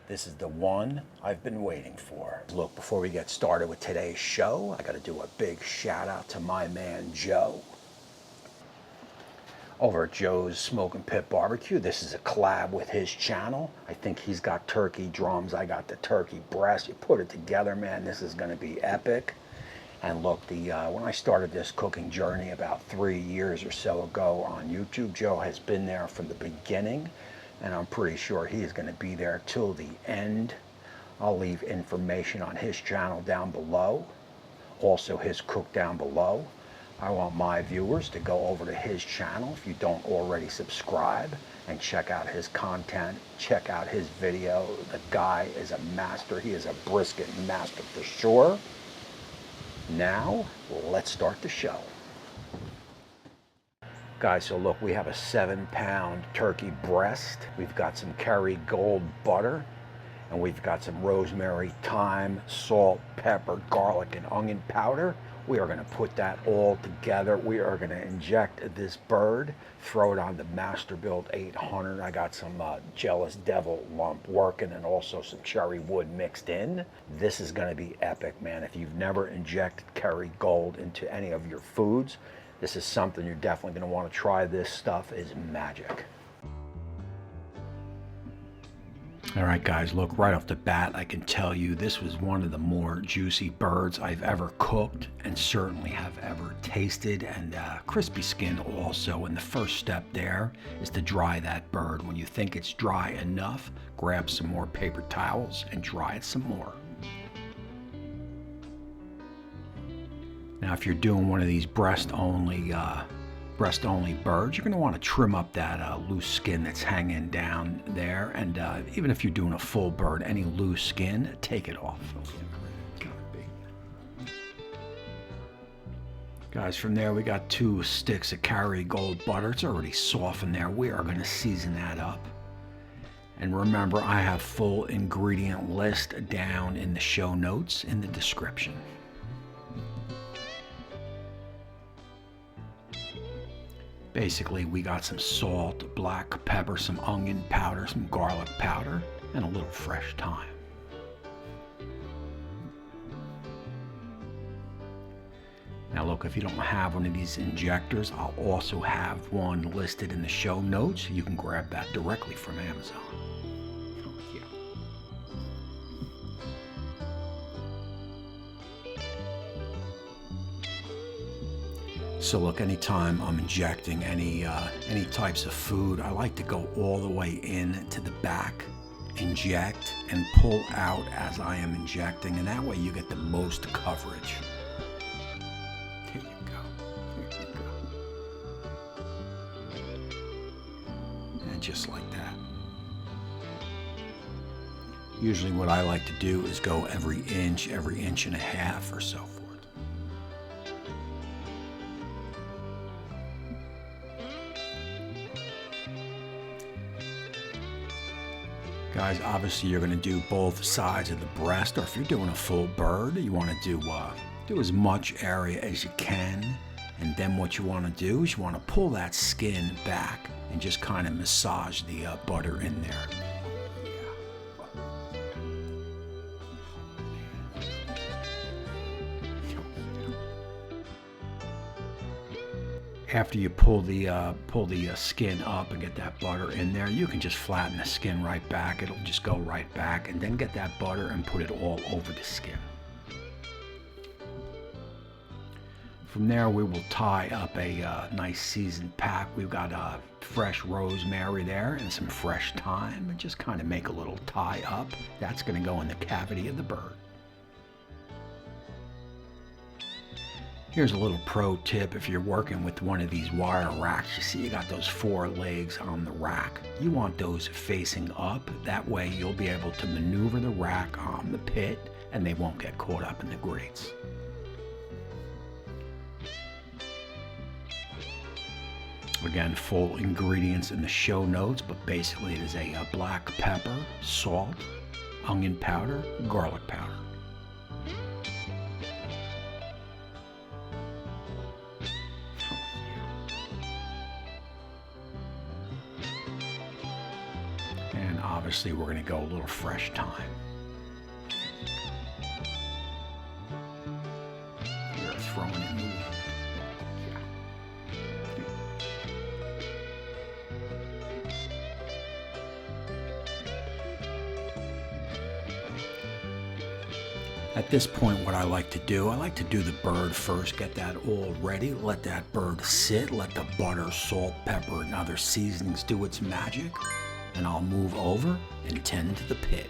This is the one I've been waiting for. Look, before we get started with today's show, I gotta do a big shout out to my man Joe over at Joe's Smoking Pit Barbecue. This is a collab with his channel. I think he's got turkey drums, I got the turkey breast. You put it together, man, this is gonna be epic. And look, when I started this cooking journey about 3 years or so ago on YouTube, Joe has been there from the beginning, and I'm pretty sure he is going to be there till the end. I'll leave information on his channel down below, also his cook down below. I want my viewers to go over to his channel if you don't already subscribe and check out his content, check out his video. The guy is a master. He is a brisket master for sure. Now, let's start the show. Guys, so look, we have a 7-pound turkey breast. We've got some Kerrygold butter, and we've got some rosemary, thyme, salt, pepper, garlic, and onion powder. We are gonna put that all together. We are gonna inject this bird, throw it on the Masterbuilt 800. I got some Jealous Devil lump working and also some cherry wood mixed in. This is gonna be epic, man. If you've never injected Kerrygold into any of your foods, this is something you're definitely gonna wanna try. This stuff is magic. All right, guys, look, right off the bat, I can tell you this was one of the more juicy birds I've ever cooked and certainly have ever tasted, and crispy skin also. And the first step there is to dry that bird. When you think it's dry enough, grab some more paper towels and dry it some more. Now, if you're doing one of these breast-only birds, you're going to want to trim up that loose skin that's hanging down there, and even if you're doing a full bird, any loose skin, take it off. Guys, from there we got 2 sticks of Kerrygold butter. It's already softened there. We are going to season that up. And remember, I have full ingredient list down in the show notes in the description. Basically, we got some salt, black pepper, some onion powder, some garlic powder, and a little fresh thyme. Now look, if you don't have one of these injectors, I'll also have one listed in the show notes. You can grab that directly from Amazon. So look, anytime I'm injecting any types of food, I like to go all the way in to the back, inject, and pull out as I am injecting, and that way you get the most coverage. Here you go. Here you go. And just like that. Usually what I like to do is go every inch and a half or so forth. Guys, obviously you're going to do both sides of the breast, or if you're doing a full bird, you want to do as much area as you can. And then what you want to do is you want to pull that skin back and just kind of massage the butter in there. After you pull the skin up and get that butter in there, you can just flatten the skin right back. It'll just go right back, and then get that butter and put it all over the skin. From there, we will tie up a nice seasoned pack. We've got fresh rosemary there and some fresh thyme, and just kind of make a little tie up. That's going to go in the cavity of the bird. Here's a little pro tip if you're working with one of these wire racks. You see you got those 4 legs on the rack. You want those facing up. That way you'll be able to maneuver the rack on the pit and they won't get caught up in the grates. Again, full ingredients in the show notes, but basically it is a black pepper, salt, onion powder, garlic powder. obviously we're gonna go a little fresh thyme. We're throwing in the wind. At this point, what I like to do the bird first, get that all ready, let that bird sit, let the butter, salt, pepper, and other seasonings do its magic, and I'll move over and tend to the pit.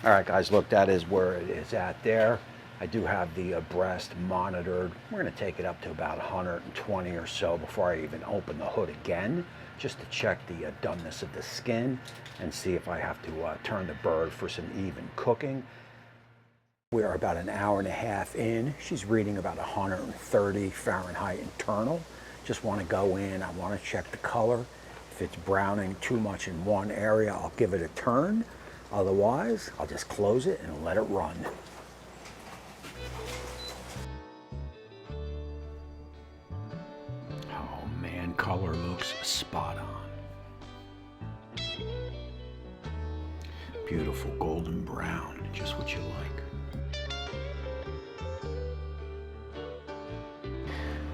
All right, guys, look, that is where it is at there. I do have the breast monitored. We're gonna take it up to about 120 or so before I even open the hood again, just to check the doneness of the skin and see if I have to turn the bird for some even cooking. We are about an hour and a half in. She's reading about 130 Fahrenheit internal. Just wanna go in, I wanna check the color. If it's browning too much in one area, I'll give it a turn. Otherwise, I'll just close it and let it run. Oh man, color looks spot on. Beautiful golden brown, just what you like.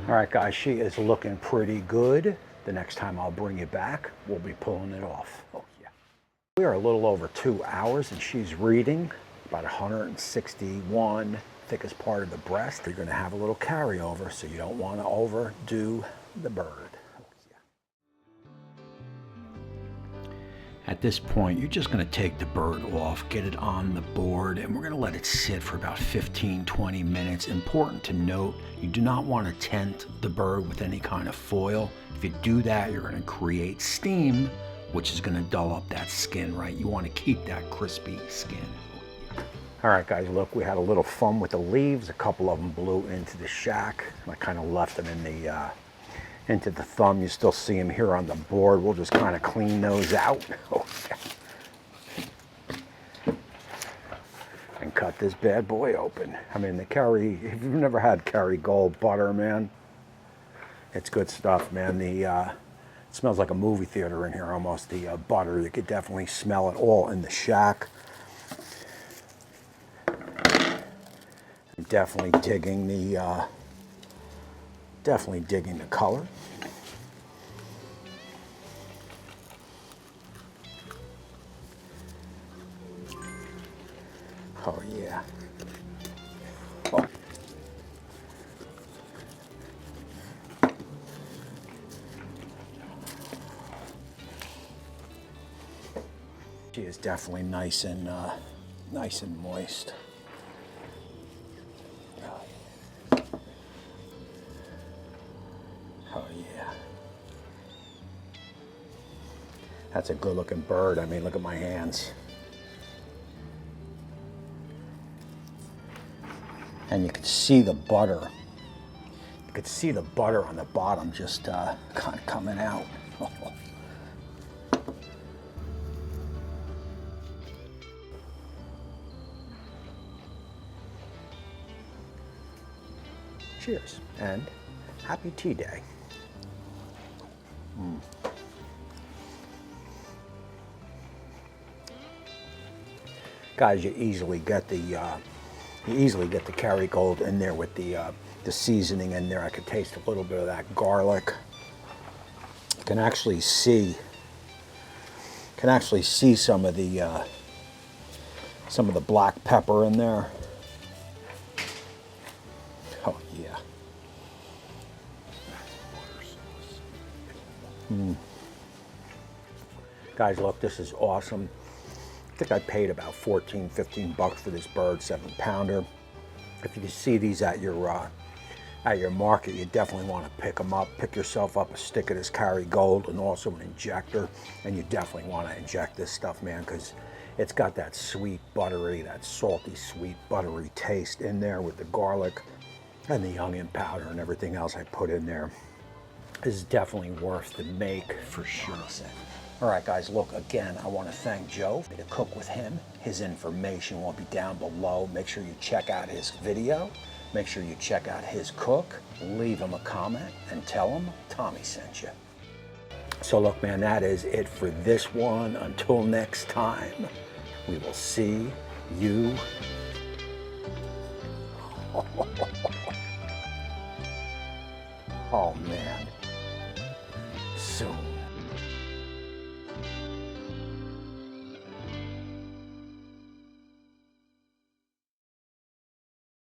All right, guys, she is looking pretty good. The next time I'll bring you back, we'll be pulling it off. Oh, yeah. We are a little over 2 hours and she's reading about 161, thickest part of the breast. You're gonna have a little carryover, so you don't wanna overdo the bird. At this point, you're just gonna take the bird off, get it on the board, and we're gonna let it sit for about 15, 20 minutes. Important to note, you do not wanna tent the bird with any kind of foil. If you do that, you're gonna create steam, which is gonna dull up that skin, right? You wanna keep that crispy skin. All right, guys, look, we had a little fun with the leaves. A couple of them blew into the shack. I kind of left them in the, into the thumb. You still see them here on the board. We'll just kind of clean those out. And cut this bad boy open. I mean, the Kerry, if you've never had Kerrygold butter, man, it's good stuff, man. It smells like a movie theater in here almost, the butter. You could definitely smell it all in the shack. I'm definitely digging the color. Oh yeah. Oh. She is definitely nice and moist. Oh yeah. That's a good looking bird. I mean, look at my hands. And you can see the butter. You could see the butter on the bottom just kind of coming out. Cheers and happy tea day. Guys, you easily get the Kerrygold in there with the seasoning in there. I could taste a little bit of that garlic. You can actually see some of the black pepper in there. Oh yeah. Guys, look, this is awesome. I think I paid about 14, 15 bucks for this bird 7-pounder. If you can see these at your market, you definitely want to pick them up. Pick yourself up a stick of this Kerrygold and also an injector, and you definitely want to inject this stuff, man, because it's got that sweet, buttery, that salty, sweet, buttery taste in there with the garlic and the onion powder and everything else I put in there. This is definitely worth the make for sure. All right, guys, look, again, I want to thank Joe to cook with him. His information will be down below. Make sure you check out his video. Make sure you check out his cook. Leave him a comment and tell him Tommy sent you. So look, man, that is it for this one. Until next time, we will see you. Oh man, soon.